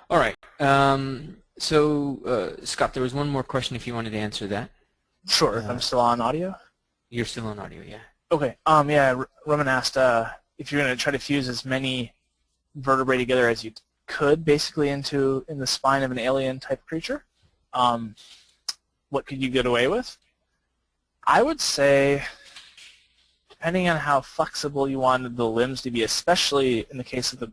All right. Scott, there was one more question if you wanted to answer that. Sure, if I'm still on audio. You're still on audio, yeah. Okay. Yeah, Roman asked if you're going to try to fuse as many vertebrae together as you could, basically in the spine of an alien type creature. What could you get away with? I would say, depending on how flexible you wanted the limbs to be, especially in the case of the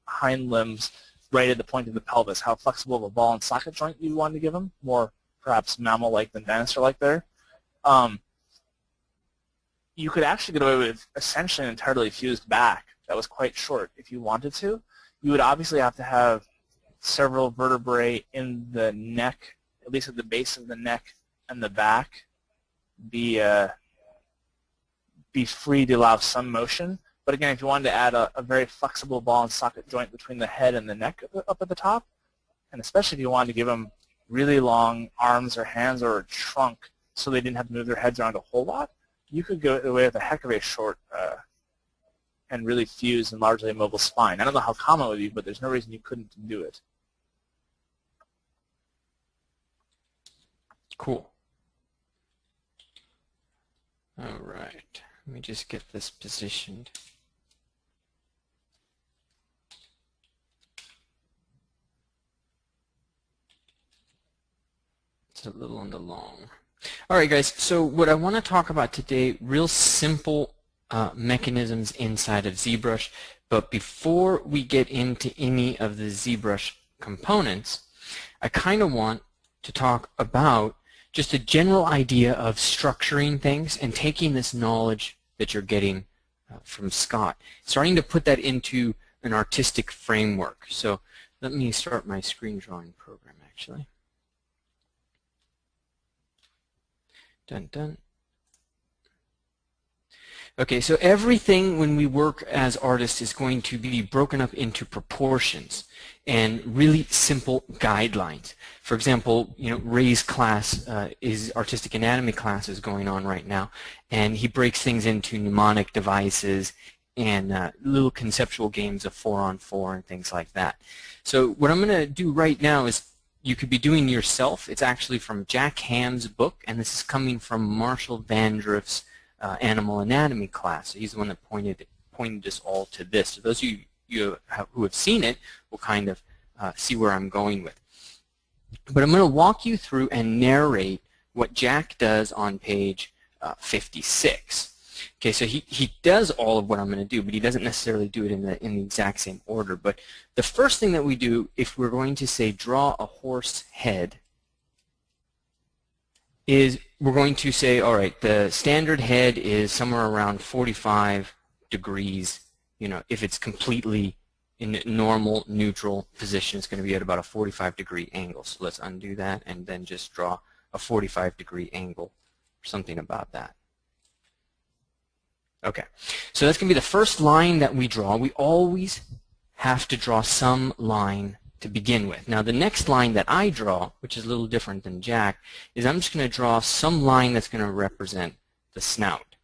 hind limbs right at the point of the pelvis, how flexible of a ball and socket joint you wanted to give them, more perhaps mammal-like than dinosaur-like there. You could actually get away with essentially an entirely fused back that was quite short if you wanted to. You would obviously have to have several vertebrae in the neck, at least at the base of the neck and the back, be free to allow some motion. But again, if you wanted to add a very flexible ball and socket joint between the head and the neck up at the top, and especially if you wanted to give them really long arms or hands or a trunk so they didn't have to move their heads around a whole lot, you could go away with a heck of a short and really fused and largely immobile spine. I don't know how common it would be, but there's no reason you couldn't do it. Cool. All right. Let me just get this positioned. It's a little on the long. All right, guys. So what I want to talk about today, real simple mechanisms inside of ZBrush. But before we get into any of the ZBrush components, I kind of want to talk about just a general idea of structuring things and taking this knowledge that you're getting from Scott, starting to put that into an artistic framework. So let me start my screen drawing program, actually. Dun, dun. Okay, so everything when we work as artists is going to be broken up into proportions and really simple guidelines. For example, Ray's class is artistic anatomy class is going on right now, and he breaks things into mnemonic devices and little conceptual games of 4-on-4 and things like that. So what I'm going to do right now is you could be doing yourself. It's actually from Jack Ham's book, and this is coming from Marshall Vandriff's animal anatomy class. So he's the one that pointed us all to this. So those of you who have seen it will kind of see where I'm going with. But I'm going to walk you through and narrate what Jack does on page 56. Okay, so he does all of what I'm going to do, but he doesn't necessarily do it in the exact same order. But the first thing that we do, if we're going to say draw a horse head, is we're going to say, all right, the standard head is somewhere around 45 degrees. If it's completely in normal, neutral position, it's going to be at about a 45-degree angle. So let's undo that and then just draw a 45-degree angle or something about that. Okay, so that's going to be the first line that we draw. We always have to draw some line to begin with. Now the next line that I draw, which is a little different than Jack, is I'm just going to draw some line that's going to represent the snout,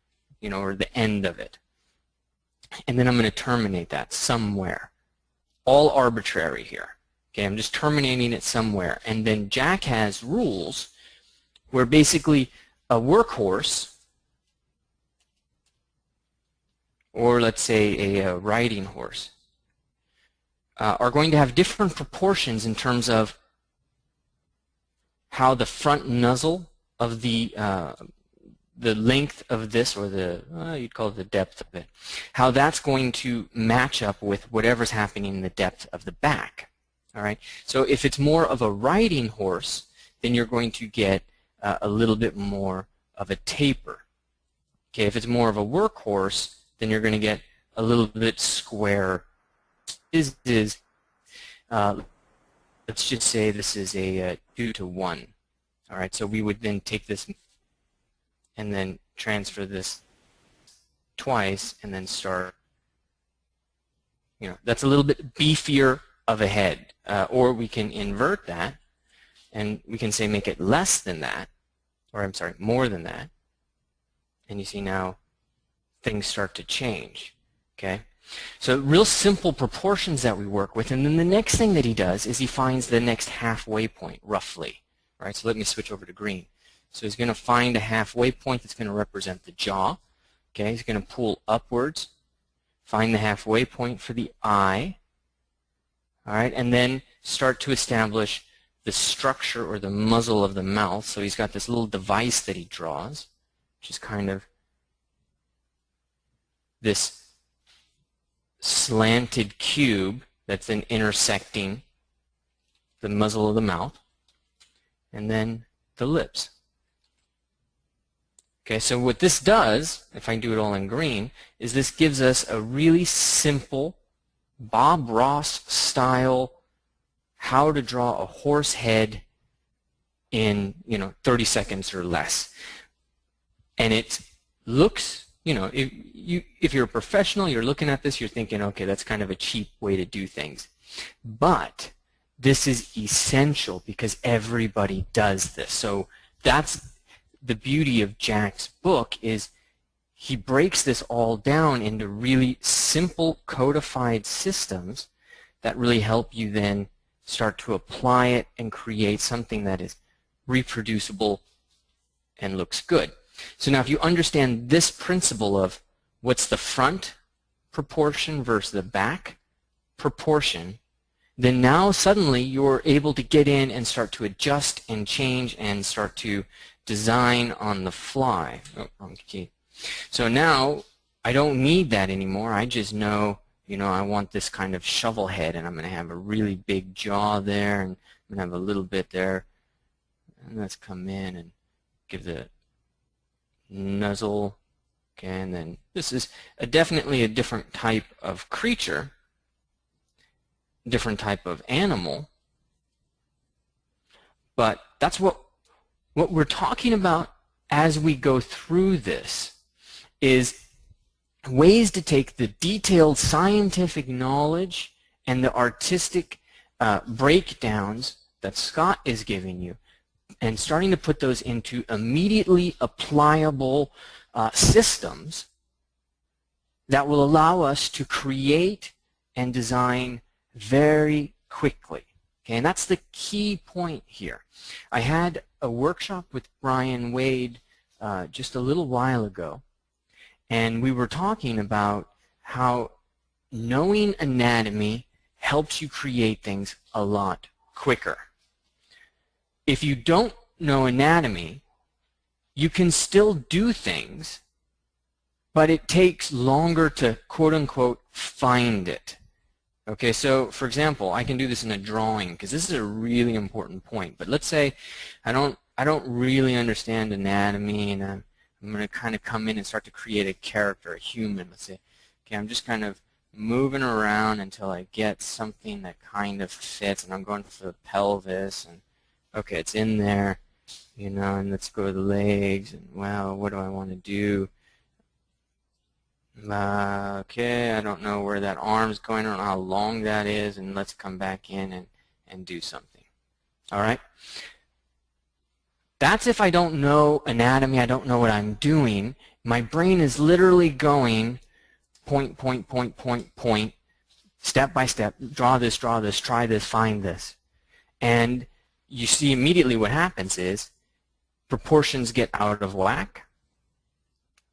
or the end of it. And then I'm going to terminate that somewhere. All arbitrary here. Okay, I'm just terminating it somewhere. And then Jack has rules where basically a workhorse, or let's say a riding horse, are going to have different proportions in terms of how the front muzzle of the length of this, or you'd call it the depth of it, how that's going to match up with whatever's happening in the depth of the back. All right. So if it's more of a riding horse, then you're going to get a little bit more of a taper. Okay. If it's more of a workhorse, then you're going to get a little bit square. Let's just say this is a 2-to-1. All right, so we would then take this and then transfer this twice and then start. That's a little bit beefier of a head. Or we can invert that and we can say make it less than that, or I'm sorry, more than that. And you see now things start to change. Okay. So real simple proportions that we work with, and then the next thing that he does is he finds the next halfway point, roughly. Right? So let me switch over to green. So he's going to find a halfway point that's going to represent the jaw. Okay, he's going to pull upwards, find the halfway point for the eye, all right, and then start to establish the structure or the muzzle of the mouth. So he's got this little device that he draws, which is kind of this slanted cube that's then intersecting the muzzle of the mouth, and then the lips. Okay, so what this does, if I do it all in green, is this gives us a really simple Bob Ross style how to draw a horse head in 30 seconds or less. And it looks, if you're a professional, you're looking at this, you're thinking, okay, that's kind of a cheap way to do things. But this is essential because everybody does this. So that's the beauty of Jack's book, is he breaks this all down into really simple codified systems that really help you then start to apply it and create something that is reproducible and looks good. So now if you understand this principle of what's the front proportion versus the back proportion, then now suddenly you're able to get in and start to adjust and change and start to design on the fly. Oh, wrong key. So now I don't need that anymore. I just know, I want this kind of shovel head, and I'm going to have a really big jaw there, and I'm going to have a little bit there. And let's come in and give the nuzzle. Okay, and then this is definitely a different type of creature, different type of animal. But that's what we're talking about as we go through this, is ways to take the detailed scientific knowledge and the artistic breakdowns that Scott is giving you and starting to put those into immediately applicable systems that will allow us to create and design very quickly. Okay, and that's the key point here. I had a workshop with Brian Wade just a little while ago, and we were talking about how knowing anatomy helps you create things a lot quicker. If you don't know anatomy, you can still do things, but it takes longer to quote-unquote find it. Okay, so for example, I can do this in a drawing because this is a really important point. But let's say I don't really understand anatomy, and I'm going to kind of come in and start to create a character, a human. Let's say, okay, I'm just kind of moving around until I get something that kind of fits, and I'm going for the pelvis, and okay, it's in there, and let's go to the legs, and well, what do I want to do? Okay, I don't know where that arm's going, I don't know how long that is, and let's come back in and do something. All right? That's if I don't know anatomy, I don't know what I'm doing. My brain is literally going point, point, point, point, point, step by step, draw this, try this, find this. And you see immediately what happens is proportions get out of whack.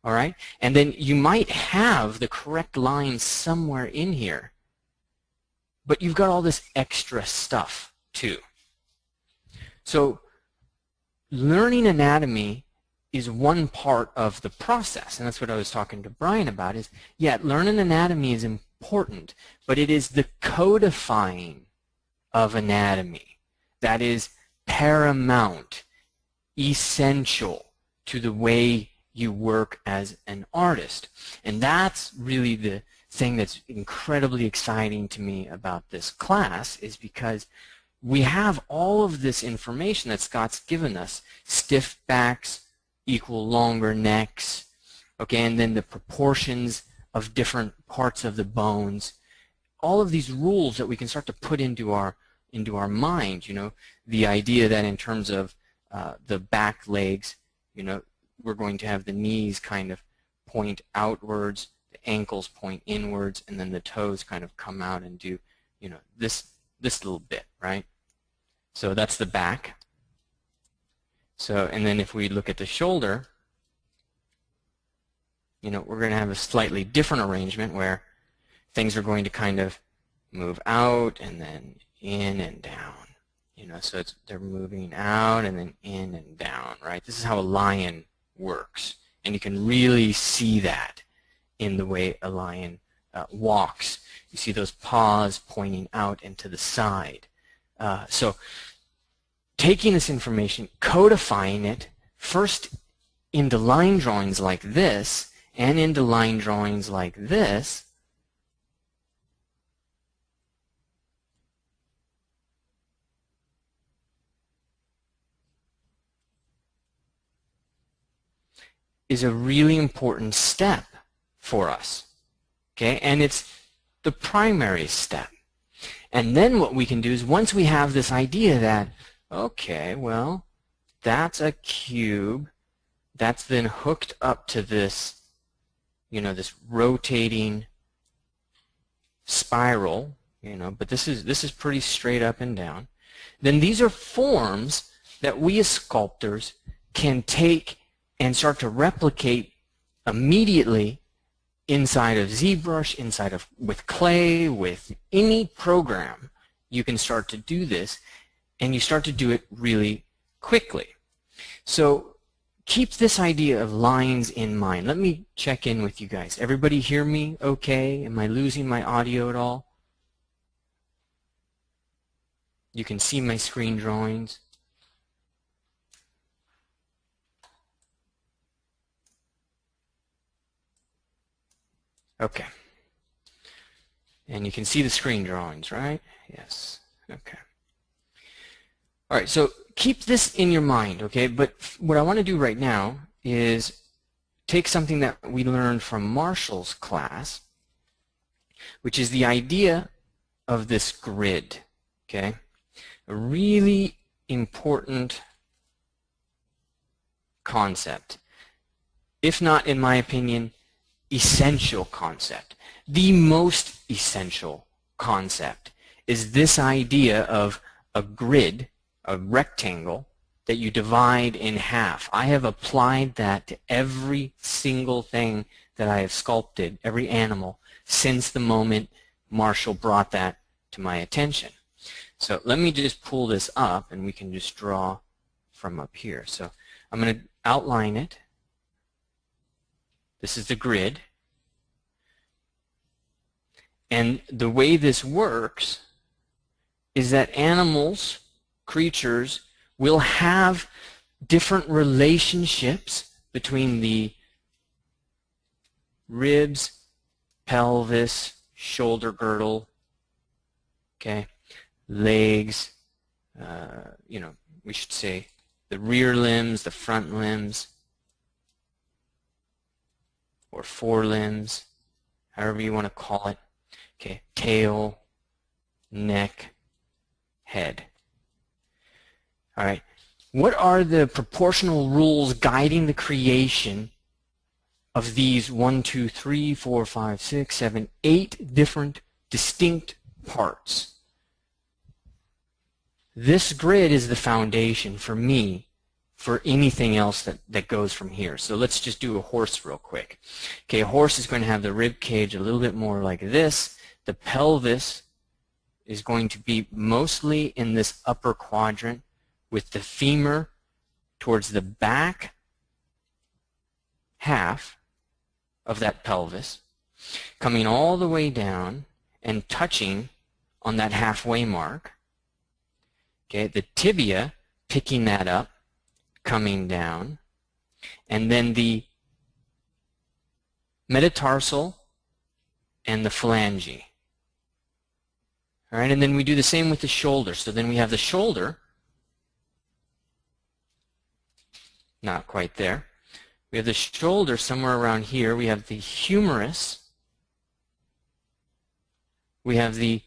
All right? And then you might have the correct line somewhere in here, but you've got all this extra stuff too. So learning anatomy is one part of the process, and that's what I was talking to Brian about, is, yeah, learning anatomy is important, but it is the codifying of anatomy that is paramount, essential to the way you work as an artist. And that's really the thing that's incredibly exciting to me about this class, is because we have all of this information that Scott's given us. Stiff backs equal longer necks, okay, and then the proportions of different parts of the bones. All of these rules that we can start to put into our mind, the idea that in terms of the back legs, we're going to have the knees kind of point outwards, the ankles point inwards, and then the toes kind of come out and do, you know, this little bit, right? So that's the back. So, and then if we look at the shoulder, you know, we're going to have a slightly different arrangement where things are going to kind of move out and then in and down. You know, so they're moving out and then in and down, right? This is how a lion works. And you can really see that in the way a lion walks. You see those paws pointing out and to the side. So taking this information, codifying it first into line drawings like this and into line drawings like this, is a really important step for us. Okay, and it's the primary step. And then what we can do is, once we have this idea that, okay, well, that's a cube that's then hooked up to this, you know, this rotating spiral, you know, but this is pretty straight up and down. Then these are forms that we as sculptors can take and start to replicate immediately inside of ZBrush, inside of with clay, with any program. You can start to do this, and you start to do it really quickly. So keep this idea of lines in mind. Let me check in with you guys. Everybody hear me okay? Am I losing my audio at all? You can see my screen drawings. Okay. And you can see the screen drawings, right? Yes. Okay. All right, so keep this in your mind, okay? But what I want to do right now is take something that we learned from Marshall's class, which is the idea of this grid, okay? A really important concept, if not, in my opinion, essential concept. The most essential concept is this idea of a grid, a rectangle, that you divide in half. I have applied that to every single thing that I have sculpted, every animal, since the moment Marshall brought that to my attention. So let me just pull this up and we can just draw from up here. So I'm going to outline it. This is the grid. And the way this works is that animals, creatures, will have different relationships between the ribs, pelvis, shoulder girdle, okay, legs, you know, we should say the rear limbs, the front limbs, or forelimbs, however you want to call it. Okay, tail, neck, head. All right, what are the proportional rules guiding the creation of these 1, 2, 3, 4, 5, 6, 7, 8 different distinct parts? This grid is the foundation for me for anything else that goes from here. So let's just do a horse real quick. Okay, a horse is going to have the rib cage a little bit more like this. The pelvis is going to be mostly in this upper quadrant with the femur towards the back half of that pelvis, coming all the way down and touching on that halfway mark. Okay, the tibia picking that up, coming down, and then the metatarsal and the phalange. All right, and then we do the same with the shoulder. So then we have the shoulder, not quite there. We have the shoulder somewhere around here. We have the humerus. We have the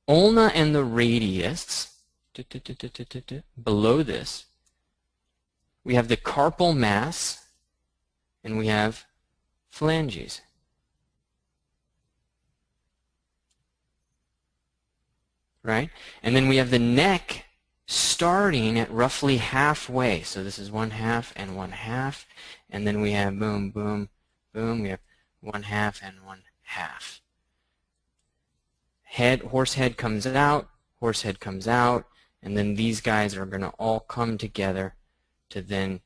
ulna and the radius below this. We have the carpal mass, and we have phalanges. right? And then we have the neck starting at roughly halfway. So this is 1/2 and 1/2, and then we have boom, boom, boom. We have 1/2 and 1/2. Head, horse head comes out, horse head comes out, and then these guys are going to all come together to then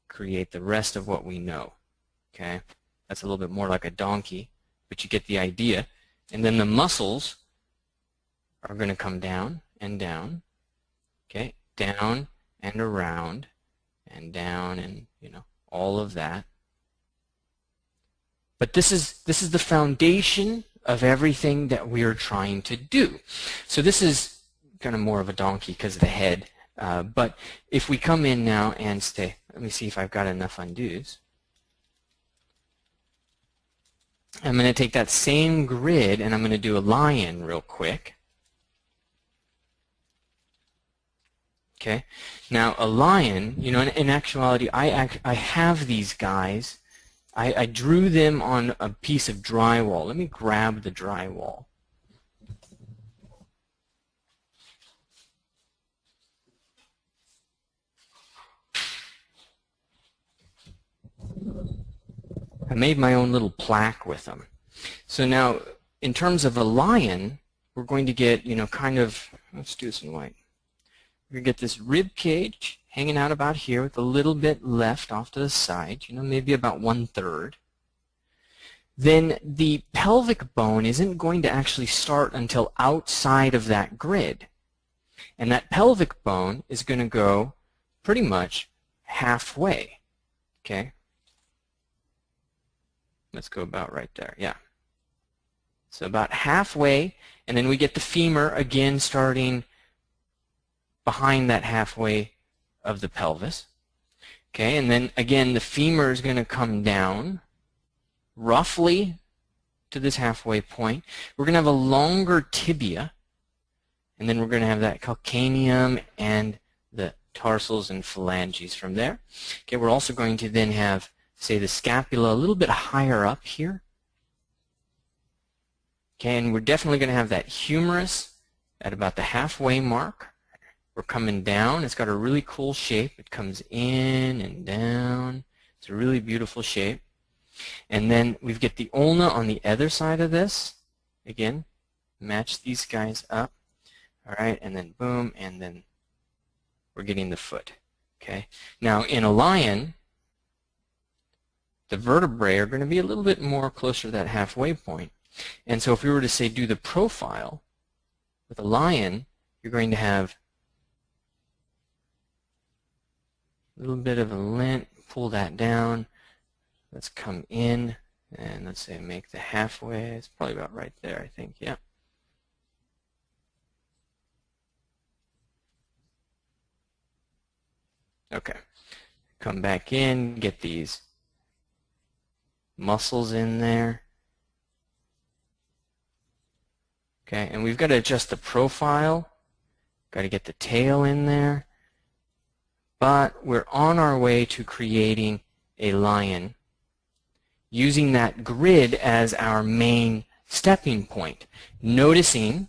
create the rest of what we know. Okay, that's a little bit more like a donkey, but you get the idea. And then the muscles are going to come down and down. Okay, down and around and down, and all of that. But this is the foundation of everything that we're trying to do. So this is kind of more of a donkey because of the head. But if we come in now and say, let me see if I've got enough undos. I'm going to take that same grid and I'm going to do a lion real quick. Okay. Now a lion, in actuality, I have these guys. I drew them on a piece of drywall. Let me grab the drywall. I made my own little plaque with them. So now, in terms of a lion, we're going to get, kind of, let's do this in white. We're going to get this rib cage hanging out about here with a little bit left off to the side, maybe about 1/3. Then the pelvic bone isn't going to actually start until outside of that grid. And that pelvic bone is going to go pretty much halfway. Okay? Let's go about right there. Yeah. So about halfway, and then we get the femur again starting behind that halfway of the pelvis. Okay, and then again the femur is going to come down roughly to this halfway point. We're going to have a longer tibia, and then we're going to have that calcaneum and the tarsals and phalanges from there. Okay, we're also going to then have, say, the scapula a little bit higher up here. Okay, and we're definitely going to have that humerus at about the halfway mark. We're coming down. It's got a really cool shape. It comes in and down. It's a really beautiful shape. And then we've got the ulna on the other side of this. Again, match these guys up. All right, and then boom, and then we're getting the foot. Okay. Now in a lion, the vertebrae are going to be a little bit more closer to that halfway point. And so if we were to say do the profile with a lion, you're going to have a little bit of a lint, pull that down. Let's come in and let's say make the halfway. It's probably about right there, I think. Yeah. Okay. Come back in, get these muscles in there. Okay, and we've got to adjust the profile. Got to get the tail in there. But we're on our way to creating a lion using that grid as our main stepping point. Noticing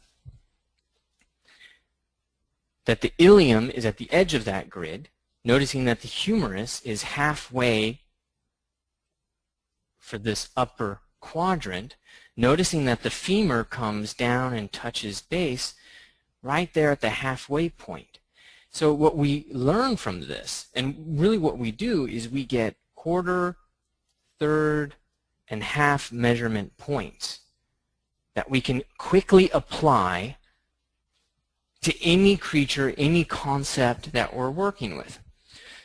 that the ilium is at the edge of that grid. Noticing that the humerus is halfway for this upper quadrant. Noticing that the femur comes down and touches base right there at the halfway point. So what we learn from this, and really what we do, is we get quarter, third, and half measurement points that we can quickly apply to any creature, any concept that we're working with.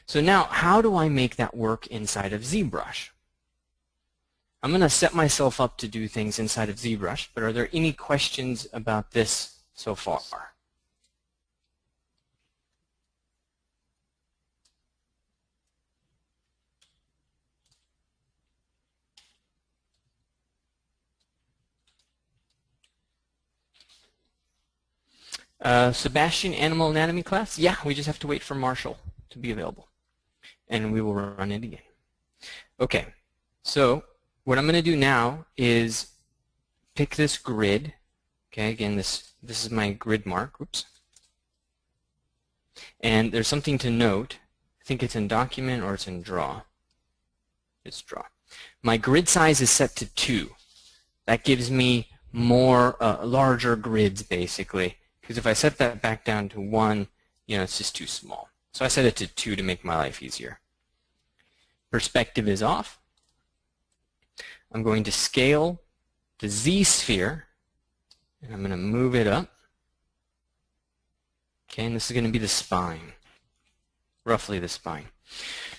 So now, how do I make that work inside of ZBrush? I'm going to set myself up to do things inside of ZBrush, but are there any questions about this so far? Sebastian, Animal Anatomy class? Yeah, we just have to wait for Marshall to be available, and we will run it again. Okay, so what I'm going to do now is pick this grid, Okay, again, this is my grid mark. Oops. And there's something to note. I think it's in document or it's in draw. It's draw. My grid size is set to 2. That gives me more larger grids basically. Because if I set that back down to 1, it's just too small. So I set it to 2 to make my life easier. Perspective is off. I'm going to scale the Z-sphere, and I'm going to move it up. Okay, and this is going to be the spine, roughly the spine.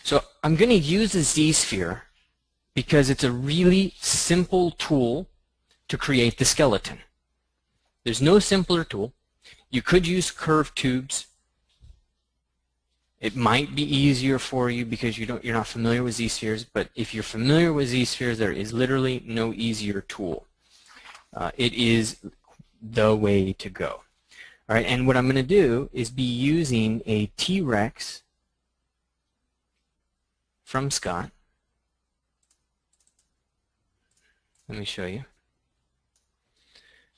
So I'm going to use the Z-sphere because it's a really simple tool to create the skeleton. There's no simpler tool. You could use curved tubes. It might be easier for you because you're not familiar with Z-spheres, but if you're familiar with Z-spheres, there is literally no easier tool. It is the way to go. All right, and what I'm going to do is be using a T-Rex from Sculpt. Let me show you.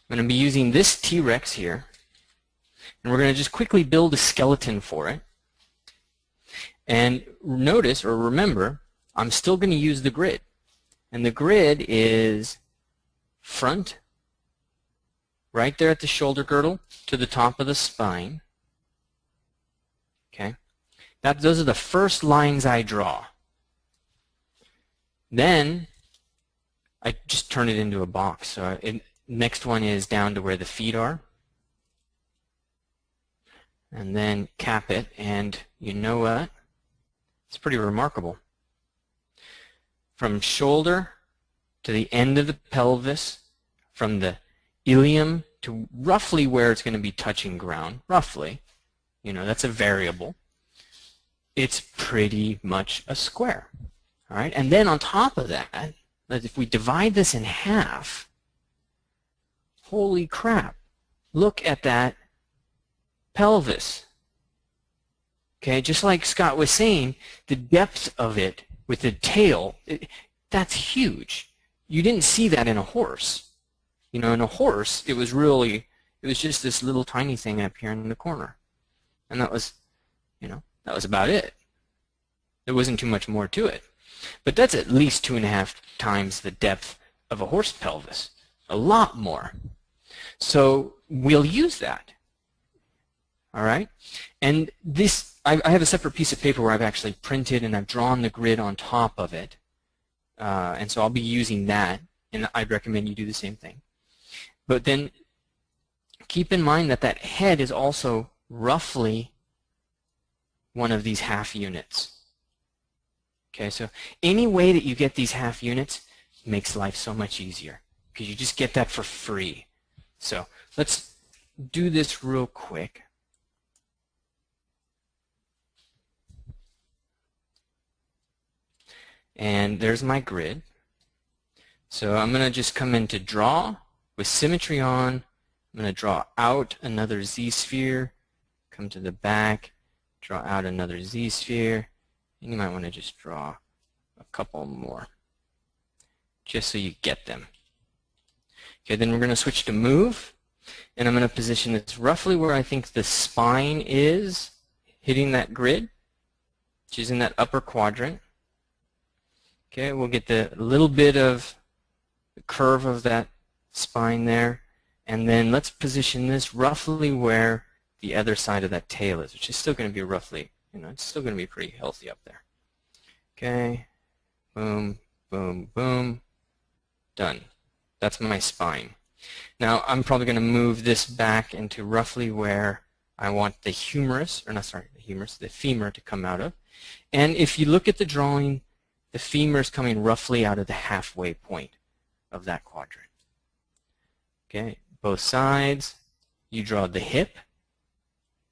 I'm going to be using this T-Rex here, and we're going to just quickly build a skeleton for it. And notice, or remember, I'm still going to use the grid. And the grid is front, right there at the shoulder girdle, to the top of the spine. Okay? Those are the first lines I draw. Then I just turn it into a box. So next one is down to where the feet are. And then cap it, and you know what? It's pretty remarkable. From shoulder to the end of the pelvis, from the ilium to roughly where it's going to be touching ground, roughly, that's a variable. It's pretty much a square. All right, and then on top of that, if we divide this in half, holy crap, look at that pelvis. Okay, just like Scott was saying, the depth of it with the tail, that's huge. You didn't see that in a horse. In a horse, it was just this little tiny thing up here in the corner. And that was, that was about it. There wasn't too much more to it. But that's at least 2.5 times the depth of a horse pelvis. A lot more. So we'll use that. All right? And this, I have a separate piece of paper where I've actually printed and I've drawn the grid on top of it. And so I'll be using that, and I'd recommend you do the same thing. But then keep in mind that that head is also roughly one of these half units. Okay, so any way that you get these half units makes life so much easier because you just get that for free. So let's do this real quick. And there's my grid. So I'm going to just come into draw with symmetry on. I'm going to draw out another Z-sphere, come to the back, draw out another Z-sphere, and you might want to just draw a couple more just so you get them. Okay, then we're going to switch to move, and I'm going to position this roughly where I think the spine is hitting that grid, which is in that upper quadrant. Okay, we'll get the little bit of the curve of that spine there, and then let's position this roughly where the other side of that tail is, which is still going to be roughly, it's still going to be pretty healthy up there. Okay, boom, boom, boom, done. That's my spine. Now I'm probably going to move this back into roughly where I want the humerus, or not, sorry, the femur to come out of. And if you look at the drawing, the femur is coming roughly out of the halfway point of that quadrant. Okay, both sides, you draw the hip.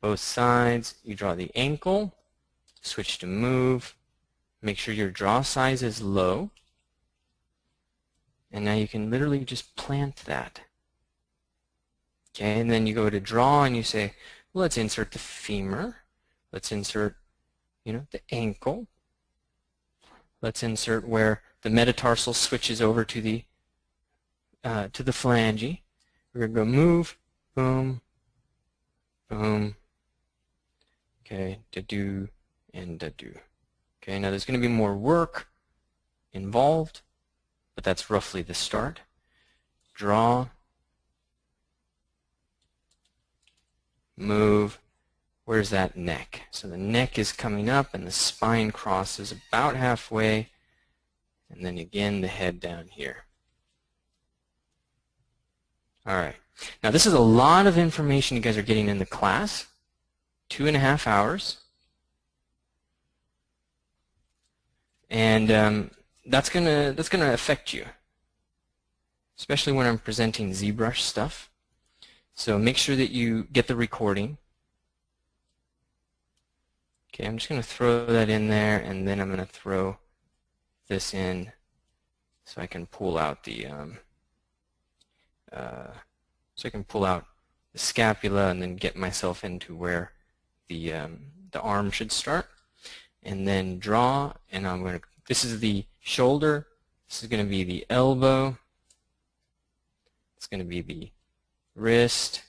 Both sides, you draw the ankle. Switch to move. Make sure your draw size is low. And now you can literally just plant that. Okay, and then you go to draw and you say, well, let's insert the femur. Let's insert, the ankle. Let's insert where the metatarsal switches over to the phalange. we're going to go move, boom, boom, okay, da-do, and da-do. Okay, now there's going to be more work involved, but that's roughly the start. Draw, move, where's that neck? So the neck is coming up and the spine crosses about halfway, and then again the head down here. Alright, now this is a lot of information you guys are getting in the class, 2.5 hours, and that's gonna affect you, especially when I'm presenting ZBrush stuff. So make sure that you get the recording. Okay, I'm just going to throw that in there, and then I'm going to throw this in so I can pull out the scapula and then get myself into where the arm should start. And then draw, and I'm going to. This is the shoulder. This is going to be the elbow. It's going to be the wrist.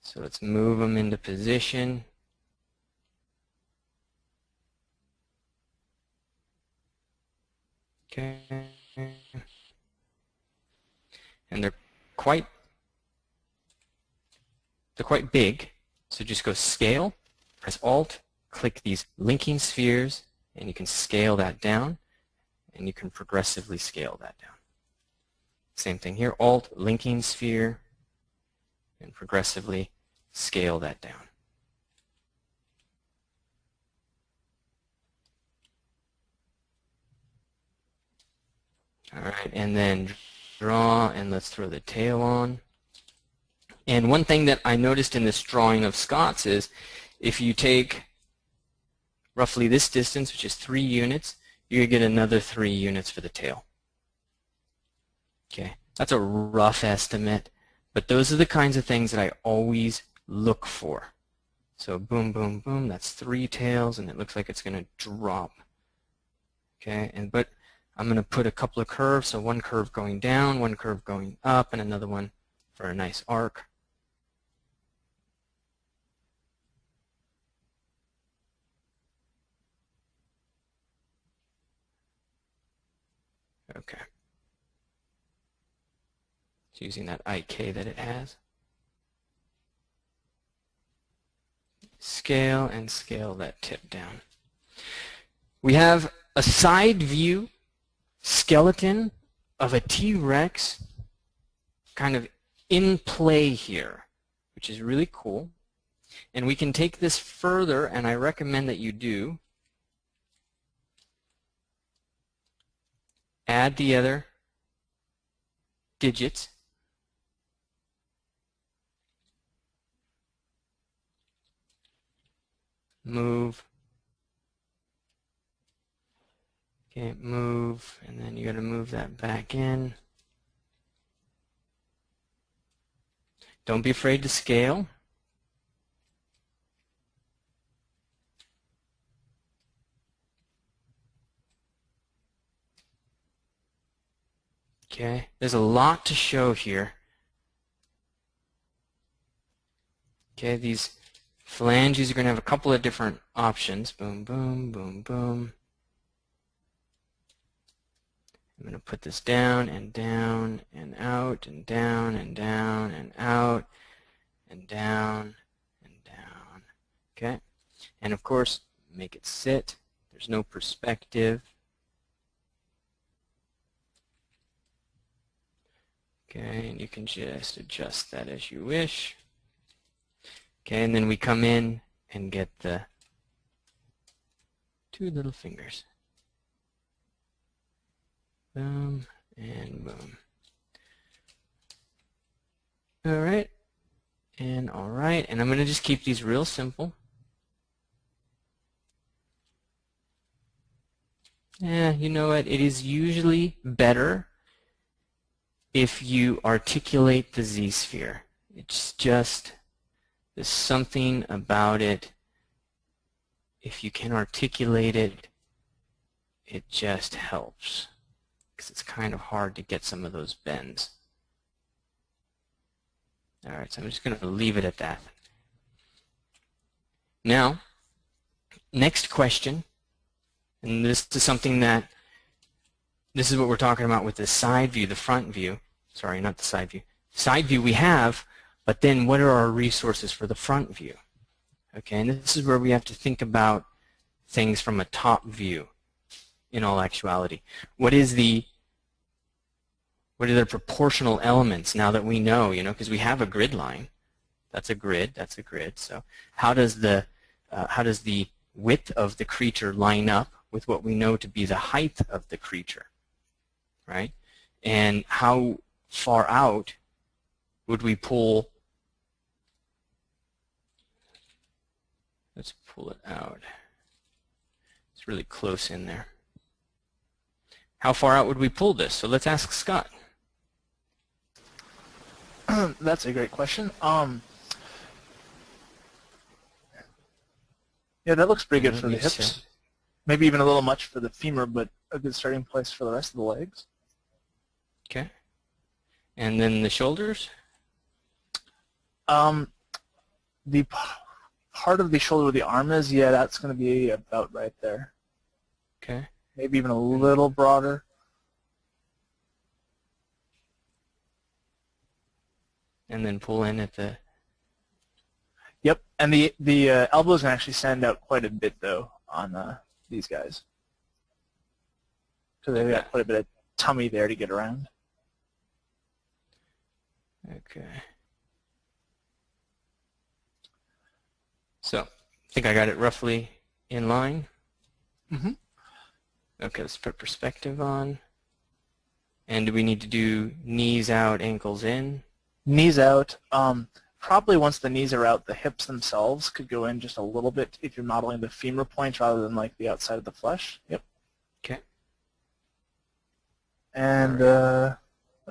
So let's move them into position. Okay. And they're quite big. So just go scale, press Alt, click these linking spheres, and you can scale that down, and you can progressively scale that down. Same thing here, Alt, linking sphere, and progressively scale that down. All right, and then draw, and let's throw the tail on. And one thing that I noticed in this drawing of Scott's is if you take roughly this distance, which is 3 units, you get another 3 units for the tail. Okay, that's a rough estimate, but those are the kinds of things that I always look for. So boom, boom, boom, that's 3 tails, and it looks like it's going to drop. Okay, but I'm going to put a couple of curves, so one curve going down, one curve going up, and another one for a nice arc. Okay. It's using that IK that it has. Scale and scale that tip down. We have a side view skeleton of a T-Rex kind of in play here, which is really cool. And we can take this further, and I recommend that you do. Add the other digits. Move. Okay, move, and then you got to move that back in. Don't be afraid to scale. Okay, there's a lot to show here. Okay, these phalanges are going to have a couple of different options. Boom, boom, boom, boom. I'm going to put this down and out and down and down and out and down and down. Okay, and of course, make it sit. There's no perspective. Okay, and you can just adjust that as you wish. Okay, and then we come in and get the 2 little fingers. Boom and boom. All right, and all right, and I'm going to just keep these real simple. Yeah, you know what? It is usually better if you articulate the Z-sphere. It's just, there's something about it. If you can articulate it, it just helps, because it's kind of hard to get some of those bends. All right, so I'm just going to leave it at that. Now, next question, and this is something that, this is what we're talking about with the side view, the front view. Sorry, not the side view. Side view we have, but then what are our resources for the front view? Okay, and this is where we have to think about things from a top view in all actuality. What are the proportional elements now that we know, because we have a grid line. That's a grid, that's a grid. So how does the width of the creature line up with what we know to be the height of the creature, right? And how far out would we pull? Let's pull it out. It's really close in there. How far out would we pull this? So let's ask Scott. That's a great question. Yeah, that looks pretty good for the hips. Maybe even a little much for the femur, but a good starting place for the rest of the legs. Okay. And then the shoulders? The part of the shoulder where the arm is, yeah, that's going to be about right there. Okay. Maybe even a little broader. And then pull in at the... Yep, and the elbows can actually stand out quite a bit, though, on these guys. So they've got quite a bit of tummy there to get around. Okay. So, I think I got it roughly in line. Mm-hmm. Okay, let's put perspective on. And do we need to do knees out, ankles in? Knees out. Probably once the knees are out, the hips themselves could go in just a little bit if you're modeling the femur point rather than like the outside of the flesh. Yep. Okay. And that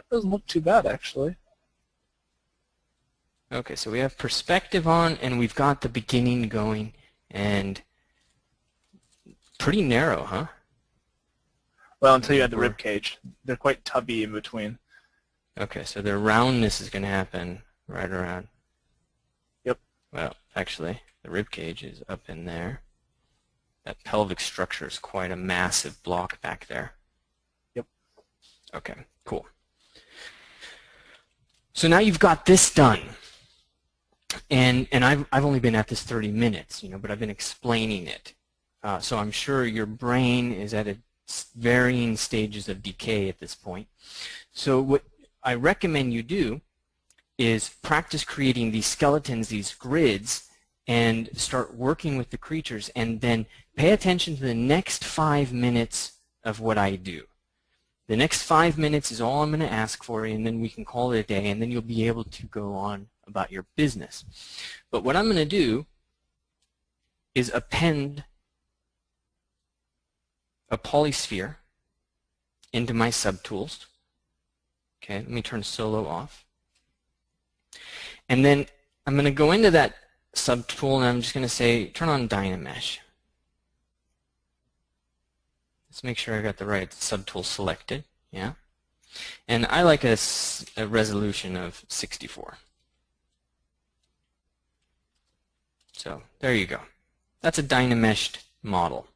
doesn't look too bad, actually. Okay, so we have perspective on, and we've got the beginning going, and pretty narrow, huh? Well, until you add the rib cage. They're quite tubby in between. Okay, so the roundness is going to happen right around. Yep. Well, actually, the rib cage is up in there. That pelvic structure is quite a massive block back there. Yep. Okay, cool. So now you've got this done. And I've only been at this 30 minutes, but I've been explaining it. So I'm sure your brain is at varying stages of decay at this point. So what I recommend you do is practice creating these skeletons, these grids, and start working with the creatures, and then pay attention to the next 5 minutes of what I do. The next 5 minutes is all I'm going to ask for, and then we can call it a day, and then you'll be able to go on about your business. But what I'm going to do is append a polysphere into my subtools. Okay, let me turn solo off. And then I'm going to go into that subtool, and I'm just going to say, turn on Dynamesh. Let's make sure I got the right subtool selected. Yeah. And I like a resolution of 64. So there you go. That's a Dynameshed model.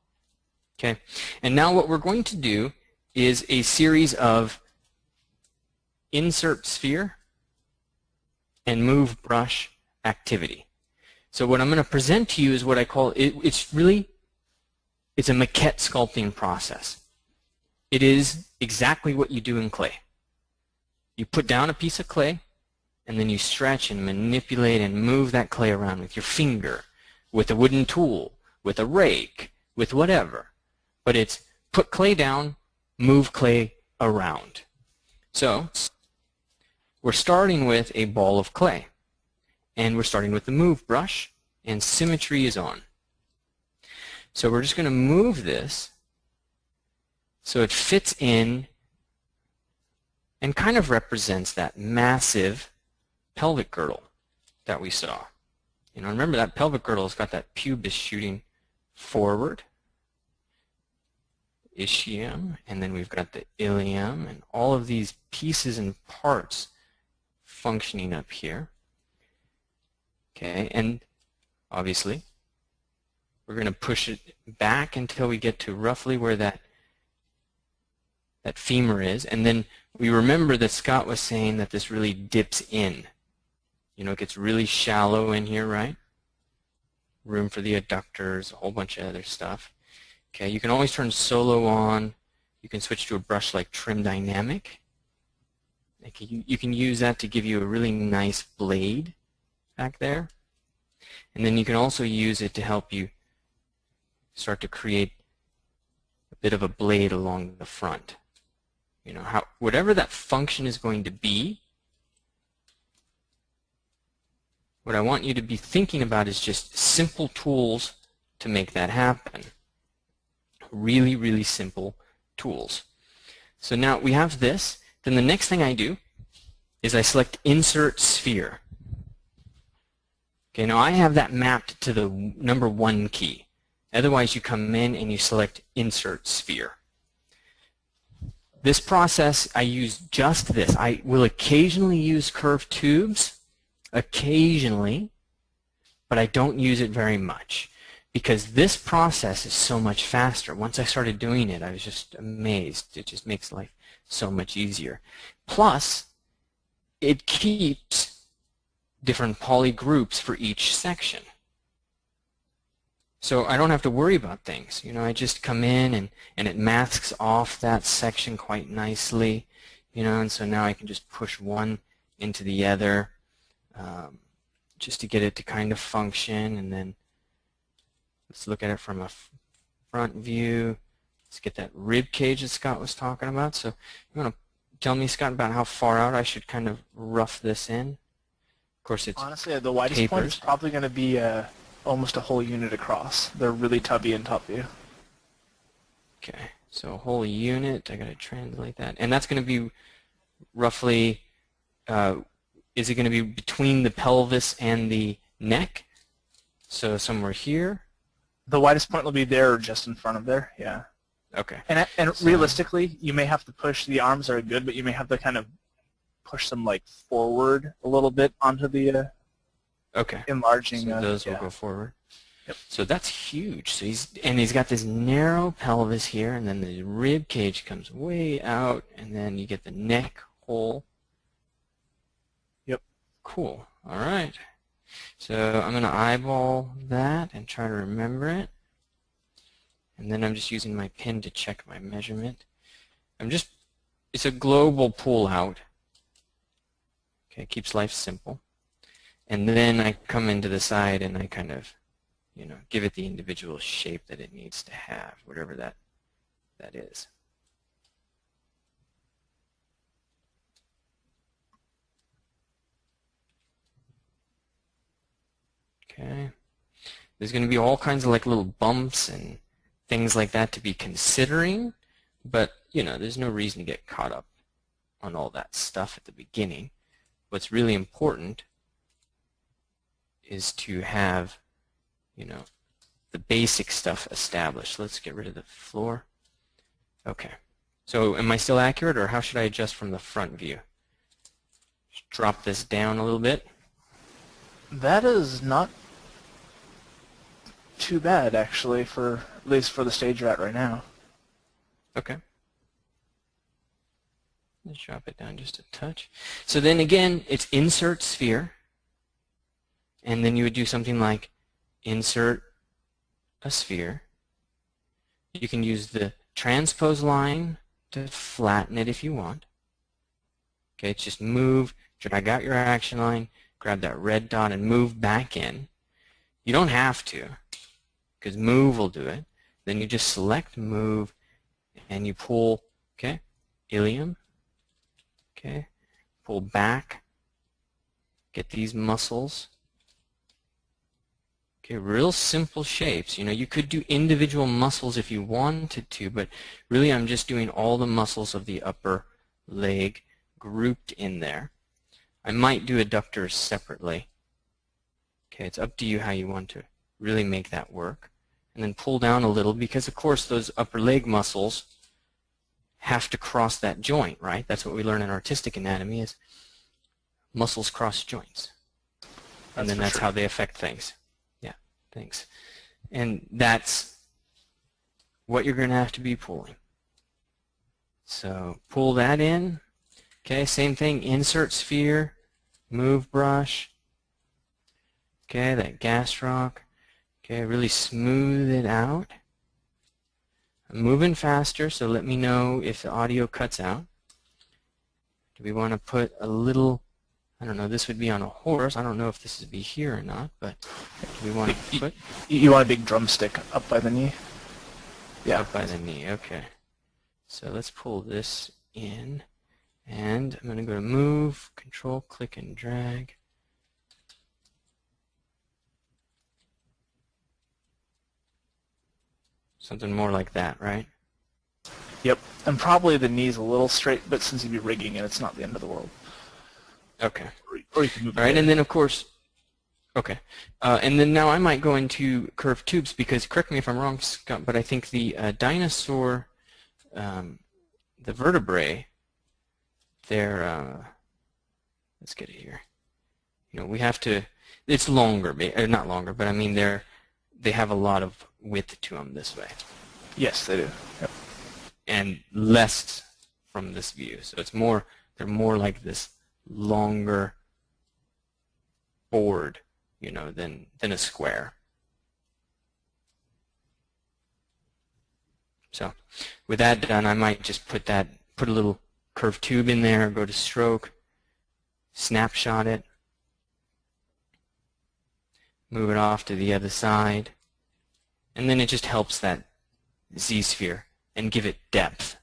Okay. And now what we're going to do is a series of insert sphere and move brush activity. So what I'm going to present to you is what I call, it's a maquette sculpting process. It is exactly what you do in clay. You put down a piece of clay, and then you stretch and manipulate and move that clay around with your finger, with a wooden tool, with a rake, with whatever. But it's put clay down, move clay around. So we're starting with a ball of clay, and we're starting with the move brush, and symmetry is on. So we're just going to move this so it fits in and kind of represents that massive pelvic girdle that we saw. Remember that pelvic girdle has got that pubis shooting forward, ischium, and then we've got the ilium, and all of these pieces and parts functioning up here. Okay, and obviously we're going to push it back until we get to roughly where that femur is, and then we remember that Scott was saying that this really dips in. You know, it gets really shallow in here, right? Room for the adductors, a whole bunch of other stuff. Okay, you can always turn solo on. You can switch to a brush like Trim Dynamic. Okay, you can use that to give you a really nice blade back there. And then you can also use it to help you start to create a bit of a blade along the front. You know, whatever that function is going to be, what I want you to be thinking about is just simple tools to make that happen. Really, really simple tools. So now we have this. Then the next thing I do is I select Insert Sphere. Okay, now I have that mapped to the number 1 key. Otherwise, you come in and you select Insert Sphere. This process, I use just this. I will occasionally use curved tubes, occasionally, but I don't use it very much because this process is so much faster. Once I started doing it, I was just amazed. It just makes life so much easier. Plus, it keeps different poly groups for each section. So I don't have to worry about things. You know, I just come in and it masks off that section quite nicely. You know, and so now I can just push one into the other just to get it to kind of function. And then let's look at it from a front view. Let's get that rib cage that Scott was talking about. So you want to tell me, Scott, about how far out I should kind of rough this in? Of course, it's honestly the widest point is probably going to be almost a whole unit across. They're really tubby in top view. Okay, so a whole unit. I got to translate that, and that's going to be roughly. Is it going to be between the pelvis and the neck? So somewhere here. The widest point will be there, or just in front of there. Yeah. Okay. And so, realistically, you may have to push. The arms are good, but you may have to kind of push them like forward a little bit onto the. Okay. Enlarging. So those will go forward. Yep. So that's huge. So he's got this narrow pelvis here, and then the rib cage comes way out, and then you get the neck hole. Yep. Cool. All right. So I'm going to eyeball that and try to remember it. And then I'm just using my pin to check my measurement. It's a global pull out. Okay, it keeps life simple. And then I come into the side and I kind of, you know, give it the individual shape that it needs to have, whatever that is. Okay. There's going to be all kinds of like little bumps and things like that to be considering, but, you know, there's no reason to get caught up on all that stuff at the beginning. What's really important is to have, you know, the basic stuff established. Let's get rid of the floor. Okay. So am I still accurate, or how should I adjust from the front view? Just drop this down a little bit. That is not too bad, actually, for at least for the stage you're at right now. Okay. Let's drop it down just a touch. So then again, it's insert sphere. And then you would do something like insert a sphere. You can use the transpose line to flatten it if you want. Okay, it's just move, drag out your action line, grab that red dot and move back in. You don't have to, because move will do it. Then you just select move and you pull, okay, ilium, okay, pull back, get these muscles. Okay, real simple shapes. You know, you could do individual muscles if you wanted to, but really I'm just doing all the muscles of the upper leg grouped in there. I might do adductors separately. Okay, it's up to you how you want to really make that work. And then pull down a little because, of course, those upper leg muscles have to cross that joint, right? That's what we learn in artistic anatomy is muscles cross joints. And then that's how they affect things. Yeah, thanks. And that's what you're going to have to be pulling. So pull that in. Okay, same thing, insert sphere, move brush. Okay, that gas rock. Okay, really smooth it out. I'm moving faster, so let me know if the audio cuts out. Do we want to put a little, I don't know, this would be on a horse. I don't know if this would be here or not, but do we want to put? You want a big drumstick up by the knee? Yeah. Up by the knee, okay. So let's pull this in, and I'm going to go to move, control, click, and drag. Something more like that, right? Yep. And probably the knee's a little straight, but since you'd be rigging it, it's not the end of the world. Okay. Or you can move it. All right, and then of course, okay. And then now I might go into curved tubes because, correct me if I'm wrong, Scott, but I think the dinosaur, the vertebrae, they're, let's get it here. You know, we have to, it's longer, not longer, but I mean they have a lot of width to them this way. Yes, they do. Yep. And less from this view. So it's more, they're more like this longer board, you know, than a square. So with that done, I might just put a little curved tube in there, go to stroke, snapshot it, move it off to the other side, and then it just helps that Z-sphere and give it depth.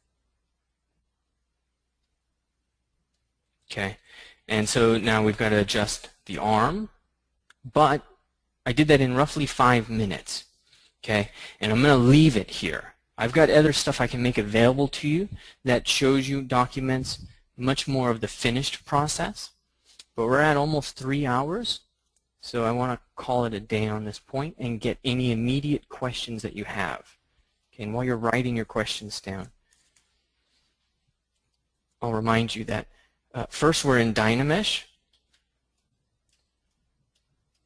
Okay, and so now we've got to adjust the arm, but I did that in roughly 5 minutes. Okay, and I'm going to leave it here. I've got other stuff I can make available to you that shows you, documents much more of the finished process, but we're at almost 3 hours. So I want to call it a day on this point and get any immediate questions that you have. Okay, and while you're writing your questions down, I'll remind you that first we're in Dynamesh.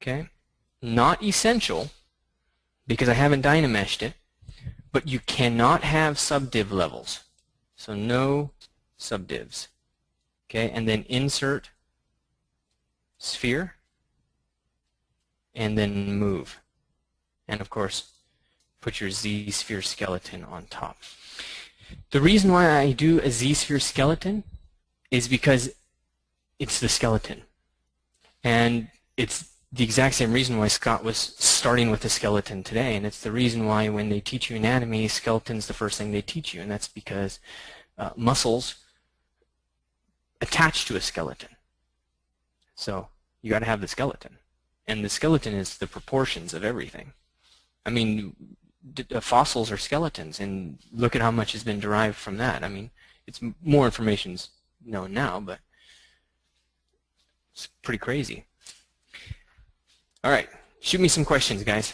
Okay, not essential because I haven't Dynameshed it, but you cannot have subdiv levels. So no subdivs. Okay, and then insert sphere. And then move. And of course, put your Z-sphere skeleton on top. The reason why I do a Z-sphere skeleton is because it's the skeleton. And it's the exact same reason why Scott was starting with the skeleton today. And it's the reason why when they teach you anatomy, skeleton's the first thing they teach you. And that's because muscles attach to a skeleton. So you got to have the skeleton. And the skeleton is the proportions of everything. I mean, fossils are skeletons, and look at how much has been derived from that. I mean, it's more information's known now, but it's pretty crazy. All right, shoot me some questions, guys.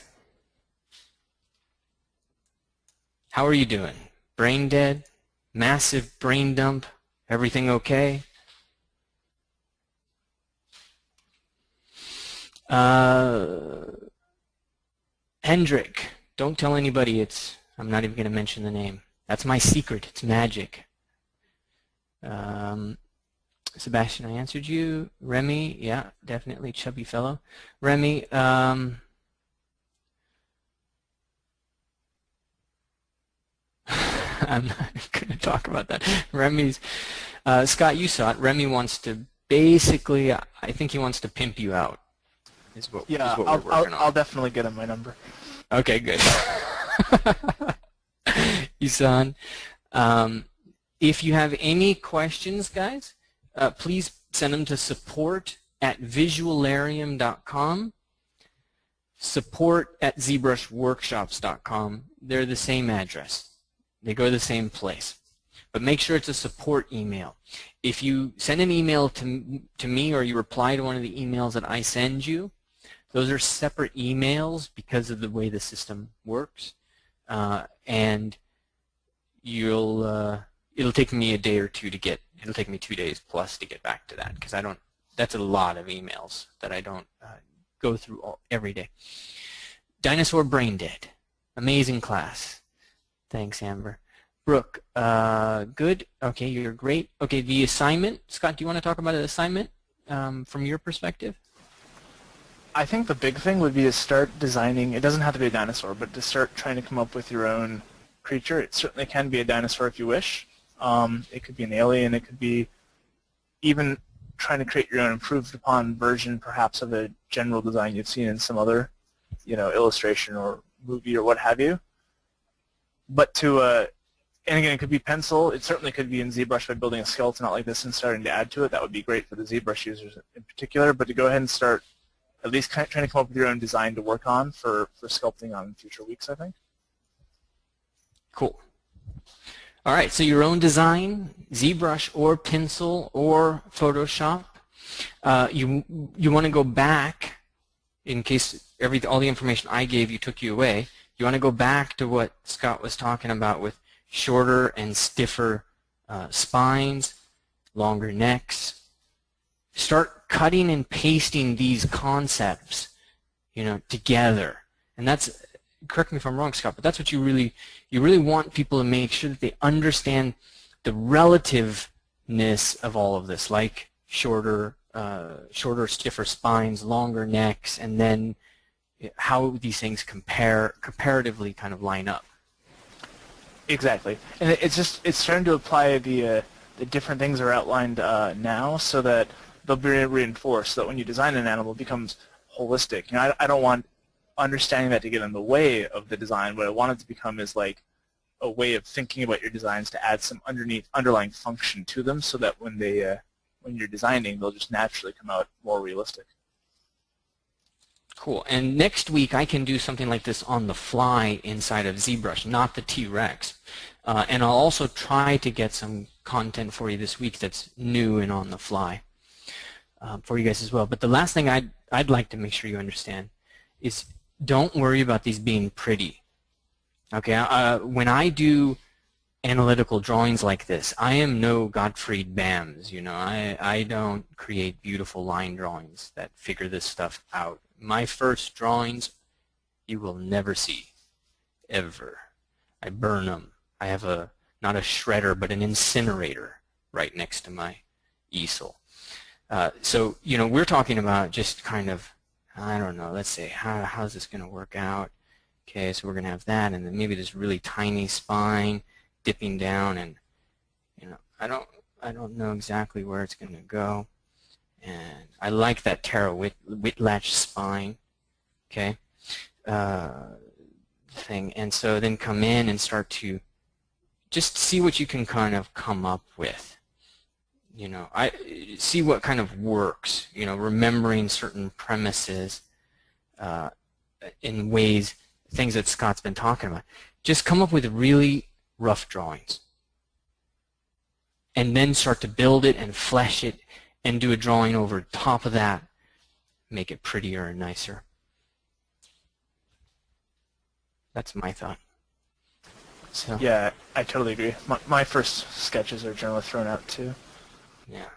How are you doing? Brain dead? Massive brain dump? Everything okay? Hendrik, don't tell anybody I'm not even going to mention the name. That's my secret. It's magic. Sebastian, I answered you. Remy, yeah, definitely chubby fellow. Remy, I'm not going to talk about that. Remy's, Scott, you saw it. Remy wants to basically, I think he wants to pimp you out. Is what we're working on. I'll definitely get him my number. Okay, good. Isan, if you have any questions, guys, please send them to support@visualarium.com, support@zbrushworkshops.com. They're the same address. They go to the same place. But make sure it's a support email. If you send an email to me or you reply to one of the emails that I send you, those are separate emails because of the way the system works, and it'll take me a day or two to get. It'll take me 2 days plus to get back to that because that's a lot of emails that I don't go through every day. Dinosaur Brain Dead. Amazing class. Thanks, Amber. Brooke, good. Okay, you're great. Okay, the assignment. Scott, do you want to talk about an assignment from your perspective? I think the big thing would be to start designing. It doesn't have to be a dinosaur, but to start trying to come up with your own creature. It certainly can be a dinosaur if you wish. It could be an alien. It could be even trying to create your own improved upon version, perhaps, of a general design you've seen in some other, illustration or movie or what have you. But and again, it could be pencil. It certainly could be in ZBrush by building a skeleton out like this and starting to add to it. That would be great for the ZBrush users in particular. But to go ahead and start at least trying to come up with your own design to work on for sculpting on future weeks, I think. Cool. All right, so your own design, ZBrush or pencil or Photoshop. You want to go back, in case all the information I gave you took you away. You want to go back to what Scott was talking about with shorter and stiffer spines, longer necks. Start cutting and pasting these concepts, together. And that's, correct me if I'm wrong, Scott, but that's what you really want people to make sure that they understand the relativeness of all of this, like shorter, stiffer spines, longer necks, and then how these things comparatively kind of line up. Exactly, and it's starting to apply the different things that are outlined now, so that they'll be reinforced. So that when you design an animal, it becomes holistic. I don't want understanding that to get in the way of the design. What I want it to become is like a way of thinking about your designs to add some underlying function to them, so that when you're designing, they'll just naturally come out more realistic. Cool. And next week I can do something like this on the fly inside of ZBrush, not the T-Rex. And I'll also try to get some content for you this week that's new and on the fly for you guys as well. But the last thing I'd like to make sure you understand is don't worry about these being pretty. Okay. When I do analytical drawings like this, I am no Gottfried Bams. I don't create beautiful line drawings that figure this stuff out. My first drawings you will never see, ever. I burn them. I have not a shredder, but an incinerator right next to my easel. So, we're talking about just kind of, I don't know, let's say, how's this going to work out? Okay, so we're going to have that, and then maybe this really tiny spine dipping down, and, I don't know exactly where it's going to go. And I like that Tara Whitlatch spine, okay, thing. And so then come in and start to just see what you can kind of come up with. I see what kind of works, remembering certain premises in ways, things that Scott's been talking about. Just come up with really rough drawings. And then start to build it and flesh it and do a drawing over top of that, make it prettier and nicer. That's my thought. So. Yeah, I totally agree. My first sketches are generally thrown out too. Yeah.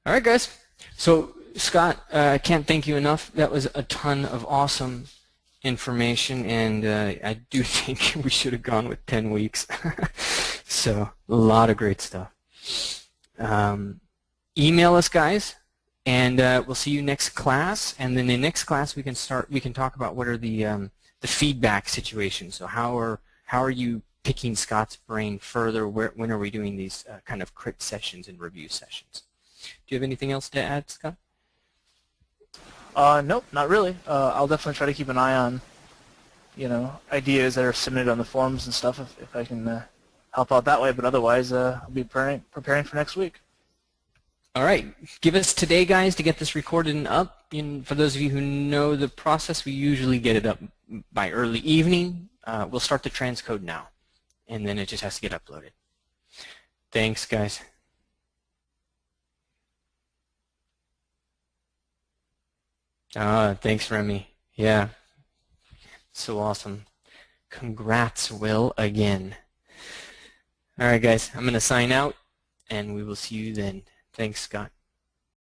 All right, guys. So, Scott, I can't thank you enough. That was a ton of awesome information, and I do think we should have gone with 10 weeks. So, a lot of great stuff. Email us, guys, and we'll see you next class. And then in the next class, we can talk about what are the feedback situations. So how are you picking Scott's brain further? When are we doing these kind of crit sessions and review sessions? Do you have anything else to add, Scott? Nope, not really. I'll definitely try to keep an eye on, ideas that are submitted on the forums and stuff if I can help out that way. But otherwise, I'll be preparing for next week. All right, give us today, guys, to get this recorded and up. For those of you who know the process, we usually get it up by early evening. We'll start the transcode now, and then it just has to get uploaded. Thanks, guys. Thanks, Remy. Yeah, so awesome. Congrats, Will, again. All right, guys, I'm going to sign out, and we will see you then. Thanks, Scott.